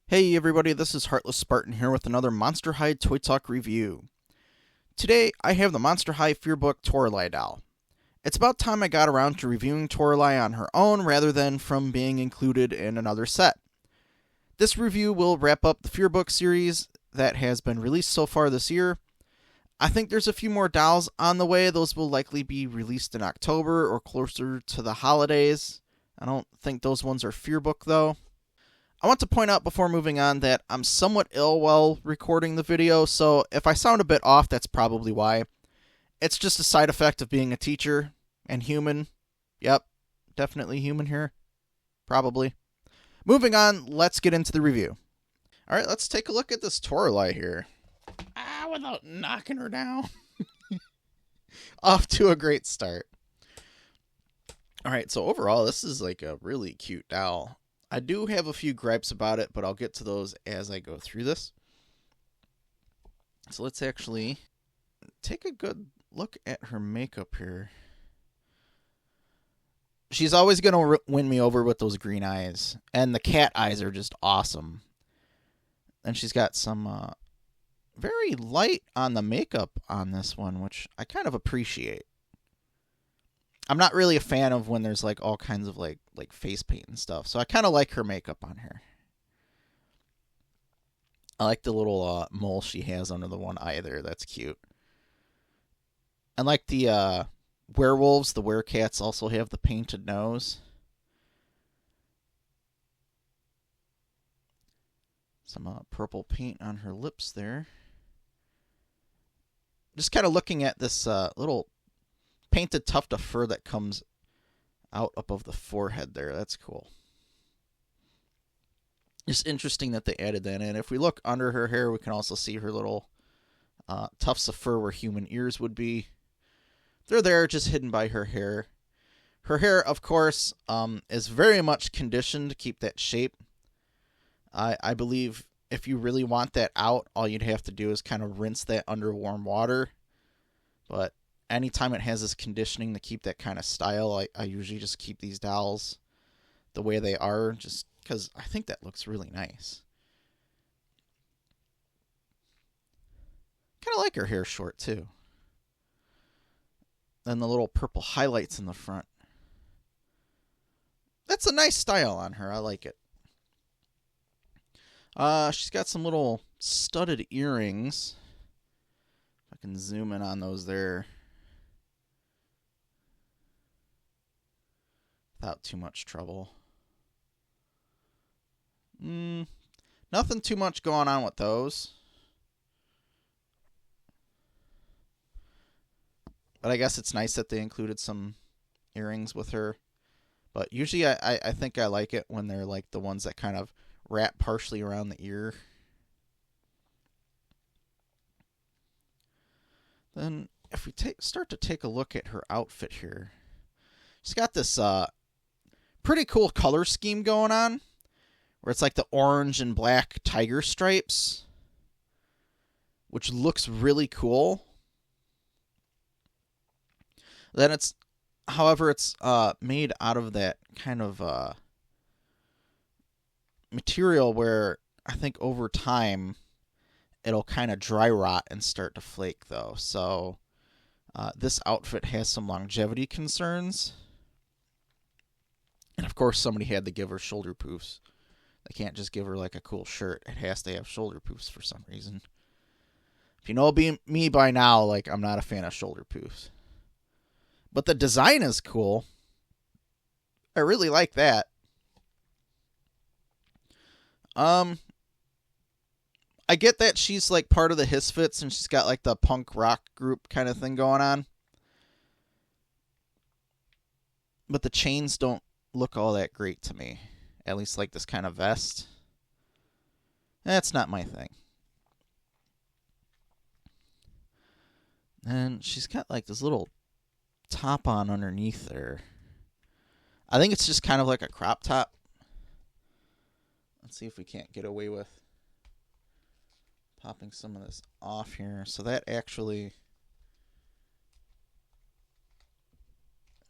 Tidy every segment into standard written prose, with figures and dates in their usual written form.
Hey everybody, this is Heartless Spartan here with another Monster High Toy Talk review. Today, I have the Monster High Fearbook Toralei doll. It's about time I got around to reviewing Toralei on her own rather than from being included in another set. This review will wrap up the Fearbook series that has been released so far this year. I think there's a few more dolls on the way. Those will likely be released in October or closer to the holidays. I don't think those ones are Fearbook though. I want to point out before moving on that I'm somewhat ill while recording the video, so if I sound a bit off, that's probably why. It's just a side effect of being a teacher and human. Yep, definitely human here. Probably. Moving on, let's get into the review. Alright, let's take a look at this Toralei here. Without knocking her down. Off to a great start. Alright, so overall, this is like a really cute doll. I do have a few gripes about it, but I'll get to those as I go through this. So let's actually take a good look at her makeup here. She's always going to win me over with those green eyes. And the cat eyes are just awesome. And she's got some very light on the makeup on this one, which I kind of appreciate. I'm not really a fan of when there's like all kinds of like face paint and stuff. So I kind of like her makeup on her. I like the little mole she has under the one eye there. That's cute. And like the werewolves, the werecats also have the painted nose. Some purple paint on her lips there. Just kind of looking at this little painted tuft of fur that comes out above the forehead there. That's cool. It's interesting that they added that in. If we look under her hair, we can also see her little tufts of fur where human ears would be. They're there, just hidden by her hair. Her hair, of course, is very much conditioned to keep that shape. I believe if you really want that out, all you'd have to do is kind of rinse that under warm water. But anytime it has this conditioning to keep that kind of style, I usually just keep these dolls the way they are, just because I think that looks really nice. Kind of like her hair short, too. Then the little purple highlights in the front. That's a nice style on her. I like it. She's got some little studded earrings. I can zoom in on those there without too much trouble. Nothing too much going on with those. But I guess it's nice that they included some earrings with her. But usually I think I like it when they're like the ones that kind of wrap partially around the ear. Then if we start to take a look at her outfit here, she's got this pretty cool color scheme going on, where it's like the orange and black tiger stripes, which looks really cool. Then however, it's made out of that kind of material where I think over time it'll kind of dry rot and start to flake though. So this outfit has some longevity concerns. And of course somebody had to give her shoulder poofs. They can't just give her like a cool shirt. It has to have shoulder poofs for some reason. If you know me by now, like I'm not a fan of shoulder poofs. But the design is cool. I really like that. I get that she's like part of the Hisfits and she's got like the punk rock group kind of thing going on. But the chains don't look all that great to me. At least like this kind of vest. That's not my thing. And she's got like this little top on underneath there. I think it's just kind of like a crop top. Let's see if we can't get away with popping some of this off here. So that actually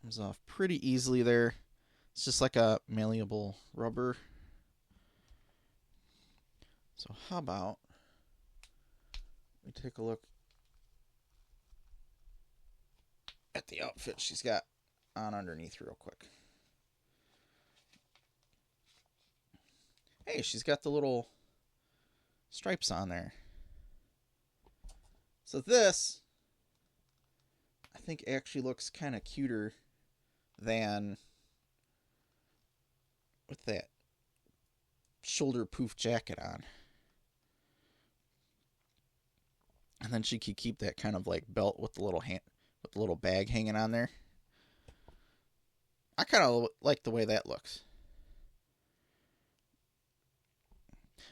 Comes off pretty easily there. It's just like a malleable rubber. So how about we take a look at the outfit she's got on underneath real quick. Hey, she's got the little stripes on there. So this, I think, actually looks kind of cuter than with that shoulder poof jacket on. And then she could keep that kind of like belt with the little bag hanging on there. I kind of like the way that looks.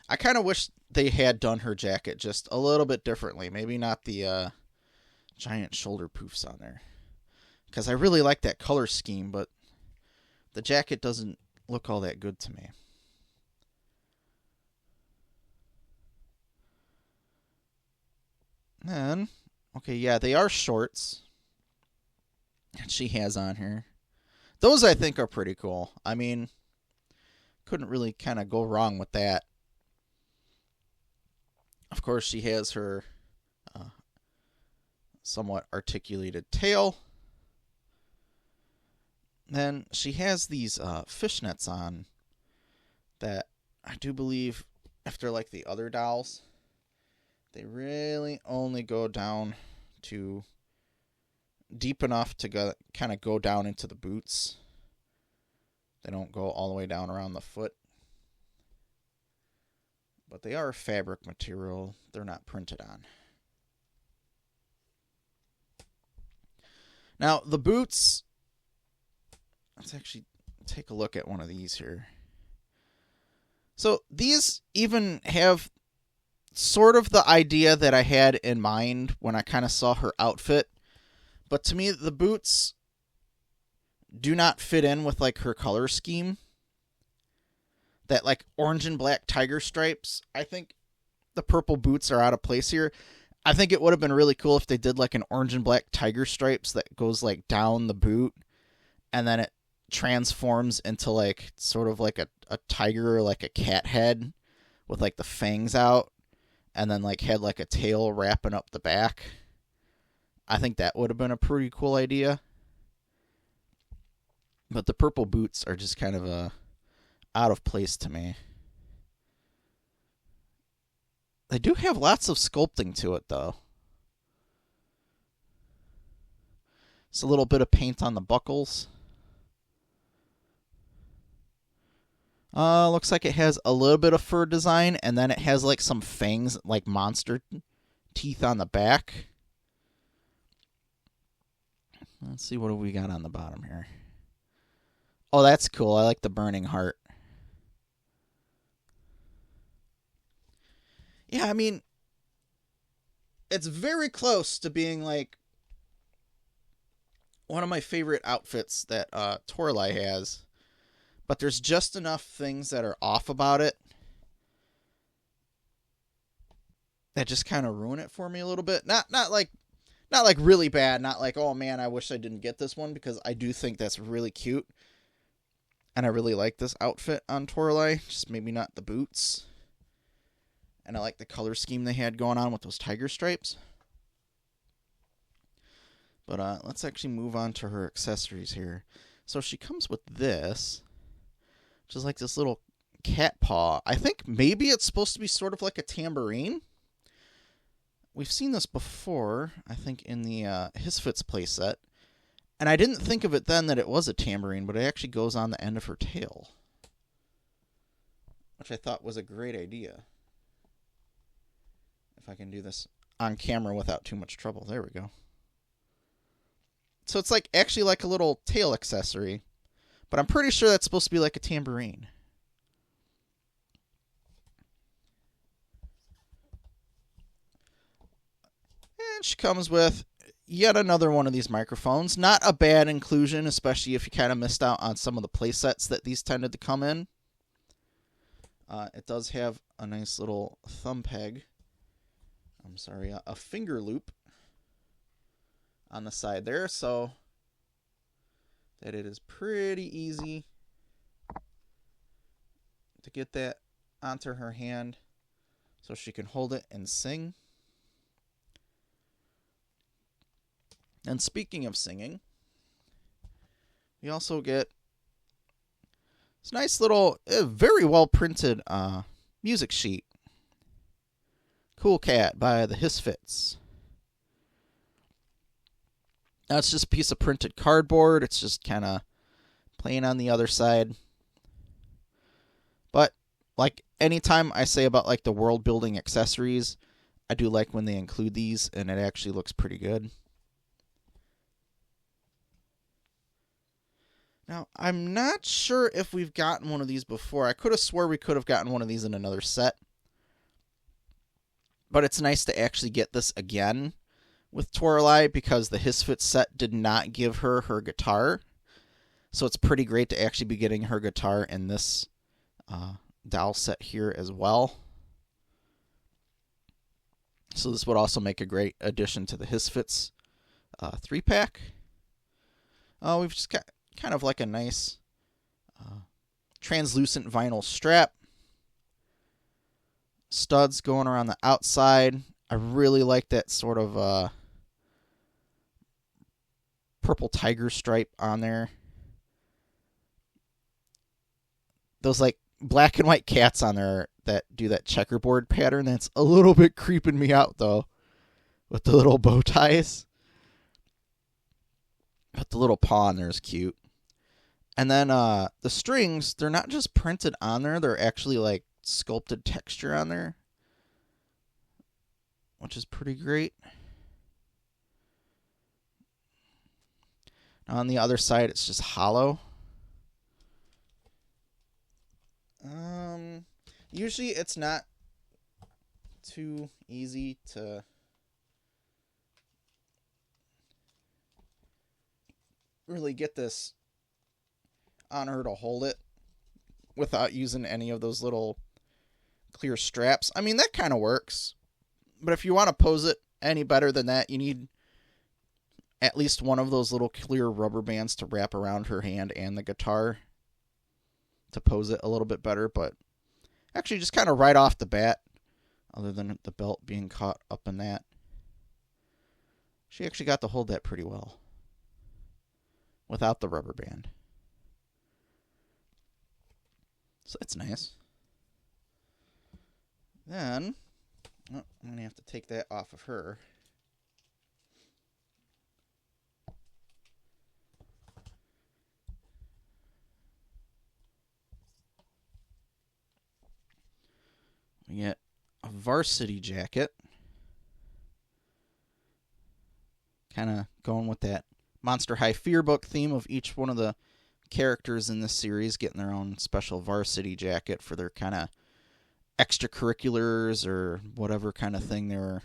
I kind of wish they had done her jacket just a little bit differently. Maybe not the giant shoulder poofs on there. Because I really like that color scheme, but the jacket doesn't look all that good to me. Then, okay, yeah, they are shorts that she has on here. Those I think are pretty cool. I mean, couldn't really kind of go wrong with that. Of course, she has her somewhat articulated tail. Then she has these fishnets on that I do believe, if they're like the other dolls, they really only go down to deep enough to kind of go down into the boots. They don't go all the way down around the foot. But they are fabric material. They're not printed on. Now, the boots, let's actually take a look at one of these here. So these even have sort of the idea that I had in mind when I kind of saw her outfit. But to me, the boots do not fit in with like her color scheme. That like orange and black tiger stripes. I think the purple boots are out of place here. I think it would have been really cool if they did like an orange and black tiger stripes that goes like down the boot and then it transforms into like sort of like a tiger or like a cat head with like the fangs out and then like had like a tail wrapping up the back. I think that would have been a pretty cool idea. But the purple boots are just kind of out of place to me. They do have lots of sculpting to it, though. It's a little bit of paint on the buckles. Looks like it has a little bit of fur design, and then it has like some fangs, like monster teeth on the back. Let's see, what do we got on the bottom here? Oh, that's cool. I like the burning heart. Yeah, I mean, it's very close to being like one of my favorite outfits that Toralei has. But there's just enough things that are off about it that just kind of ruin it for me a little bit. Not like really bad. Not like, oh man, I wish I didn't get this one, because I do think that's really cute. And I really like this outfit on Toralei. Just maybe not the boots. And I like the color scheme they had going on with those tiger stripes. But let's actually move on to her accessories here. So she comes with this, which is like this little cat paw. I think maybe it's supposed to be sort of like a tambourine. We've seen this before, I think, in the Hisfits playset. And I didn't think of it then that it was a tambourine, but it actually goes on the end of her tail, which I thought was a great idea. If I can do this on camera without too much trouble. There we go. So it's like actually like a little tail accessory, but I'm pretty sure that's supposed to be like a tambourine. And she comes with yet another one of these microphones. Not a bad inclusion, especially if you kind of missed out on some of the play sets that these tended to come in. It does have a nice little thumb peg. I'm sorry, a finger loop on the side there. So that it is pretty easy to get that onto her hand so she can hold it and sing. And speaking of singing, we also get this nice little, very well printed music sheet. Cool Cat by the Hisfits. Now it's just a piece of printed cardboard. It's just kind of plain on the other side. But like anytime I say about like the world building accessories, I do like when they include these, and it actually looks pretty good. Now, I'm not sure if we've gotten one of these before. I could have swore we could have gotten one of these in another set. But it's nice to actually get this again with Toralei because the Hisfits set did not give her her guitar. So it's pretty great to actually be getting her guitar in this doll set here as well. So this would also make a great addition to the Hisfits 3-pack. We've just got kind of like a nice translucent vinyl strap. Studs going around the outside. I really like that sort of purple tiger stripe on there. Those like black and white cats on there that do that checkerboard pattern, that's a little bit creeping me out though, with the little bow ties. But the little paw on there is cute. And then the strings, they're not just printed on there, they're actually like sculpted texture on there, which is pretty great. Now on the other side, it's just hollow. Usually it's not too easy to really get this on her to hold it without using any of those little clear straps. I mean, that kind of works. But if you want to pose it any better than that, you need at least one of those little clear rubber bands to wrap around her hand and the guitar to pose it a little bit better. But actually, just kind of right off the bat, other than the belt being caught up in that, she actually got to hold that pretty well without the rubber band. So that's nice. Then, I'm going to have to take that off of her. We get a Varsity Jacket. Kind of going with that Monster High Fearbook theme of each one of the characters in this series getting their own special Varsity Jacket for their kind of extracurriculars or whatever kind of thing they were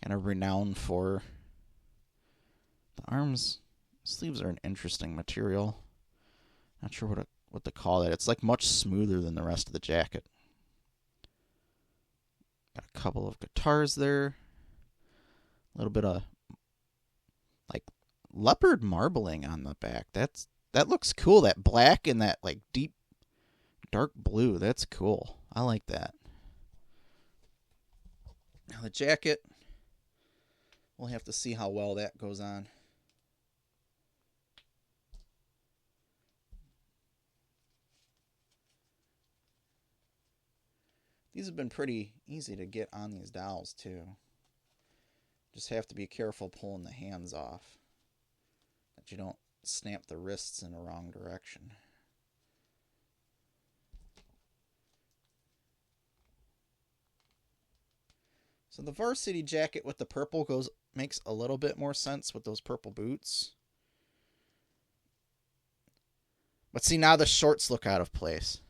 kind of renowned for. The sleeves are an interesting material. Not sure what to call it. It's like much smoother than the rest of the jacket. Got a couple of guitars there. A little bit of like leopard marbling on the back. That looks cool. That black and that like deep dark blue. That's cool. I like that. Now the jacket, we'll have to see how well that goes on. These have been pretty easy to get on these dolls too. Just have to be careful pulling the hands off, that you don't snap the wrists in the wrong direction. So the Varsity Jacket with the purple makes a little bit more sense with those purple boots. But see, now the shorts look out of place.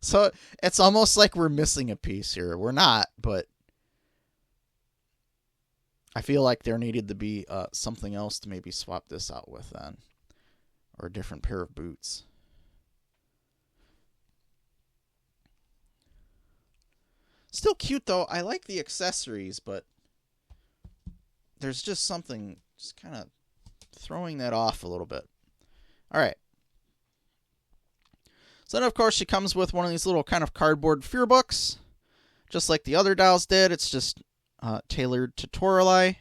So it's almost like we're missing a piece here. We're not, but I feel like there needed to be something else to maybe swap this out with then. Or a different pair of boots. Still cute though. I like the accessories, but there's just something just kind of throwing that off a little bit. All right. So then, of course, she comes with one of these little kind of cardboard Fearbooks, just like the other dolls did. It's just tailored to Toralei.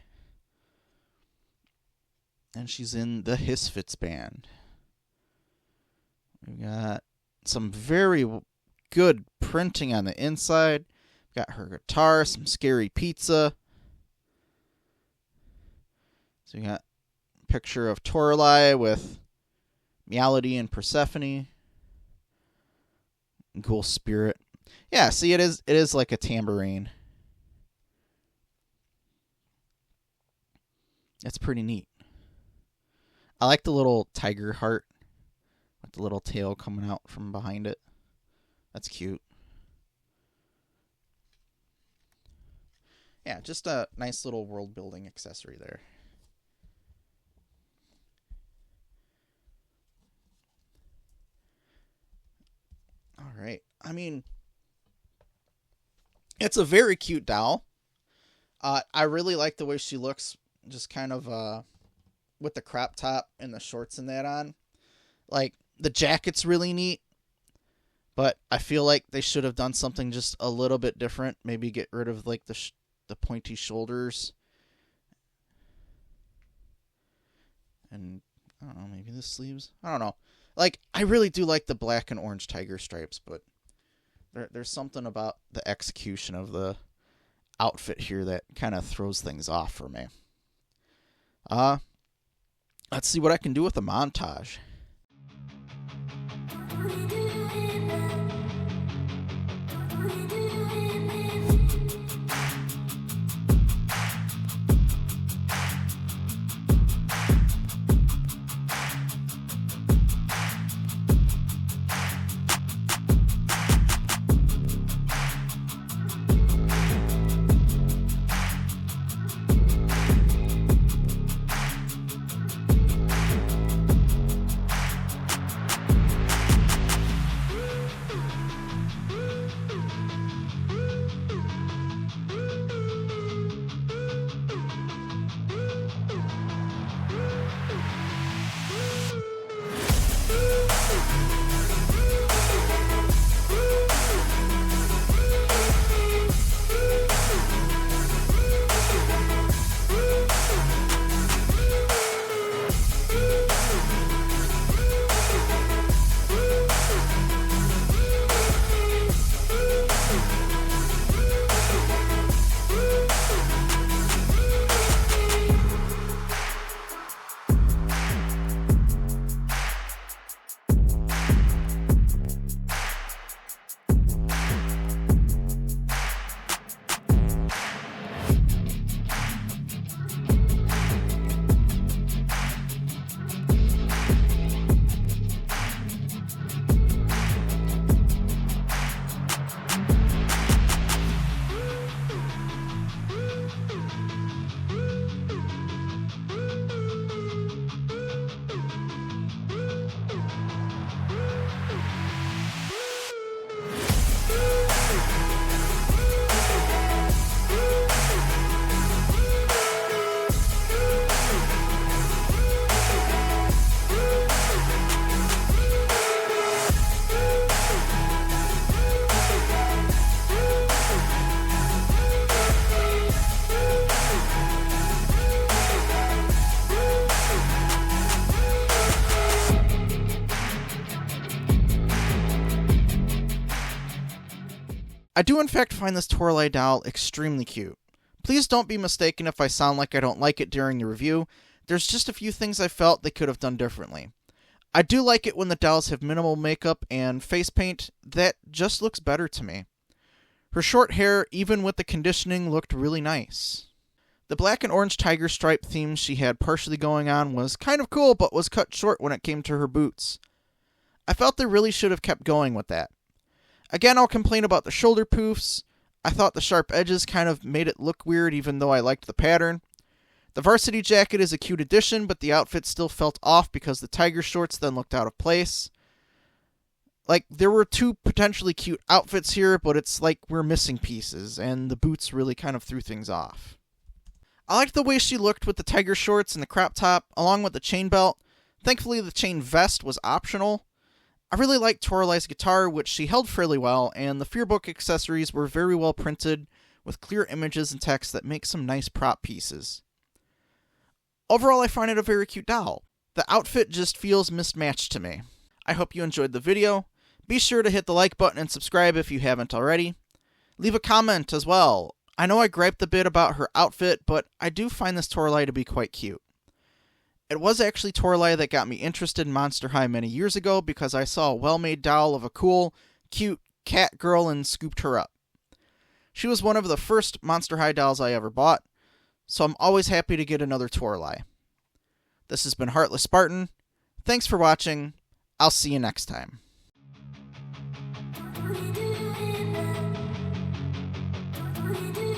And she's in the Hisfits band. We've got some very good printing on the inside. We've got her guitar, some scary pizza. So we got a picture of Toralei with Meowlody and Persephone. Cool spirit. Yeah, see, it is like a tambourine. It's pretty neat. I like the little tiger heart with the little tail coming out from behind it. That's cute. Yeah, just a nice little world building accessory there. All right. I mean, it's a very cute doll. I really like the way she looks, just kind of with the crop top and the shorts and that on. Like, the jacket's really neat, but I feel like they should have done something just a little bit different. Maybe get rid of like the pointy shoulders. And I don't know, maybe the sleeves. I don't know. Like, I really do like the black and orange tiger stripes, but there's something about the execution of the outfit here that kind of throws things off for me. Let's see what I can do with the montage. I do in fact find this Toralei doll extremely cute. Please don't be mistaken if I sound like I don't like it during the review. There's just a few things I felt they could have done differently. I do like it when the dolls have minimal makeup and face paint. That just looks better to me. Her short hair, even with the conditioning, looked really nice. The black and orange tiger stripe theme she had partially going on was kind of cool, but was cut short when it came to her boots. I felt they really should have kept going with that. Again, I'll complain about the shoulder poofs. I thought the sharp edges kind of made it look weird, even though I liked the pattern. The Varsity Jacket is a cute addition, but the outfit still felt off because the tiger shorts then looked out of place. Like, there were two potentially cute outfits here, but it's like we're missing pieces, and the boots really kind of threw things off. I liked the way she looked with the tiger shorts and the crop top, along with the chain belt. Thankfully, the chain vest was optional. I really liked Toralei's guitar, which she held fairly well, and the Fearbook accessories were very well printed, with clear images and text that make some nice prop pieces. Overall, I find it a very cute doll. The outfit just feels mismatched to me. I hope you enjoyed the video. Be sure to hit the like button and subscribe if you haven't already. Leave a comment as well. I know I griped a bit about her outfit, but I do find this Toralei to be quite cute. It was actually Toralei that got me interested in Monster High many years ago because I saw a well-made doll of a cool, cute cat girl and scooped her up. She was one of the first Monster High dolls I ever bought, so I'm always happy to get another Toralei. This has been Heartless Spartan. Thanks for watching. I'll see you next time. We do it.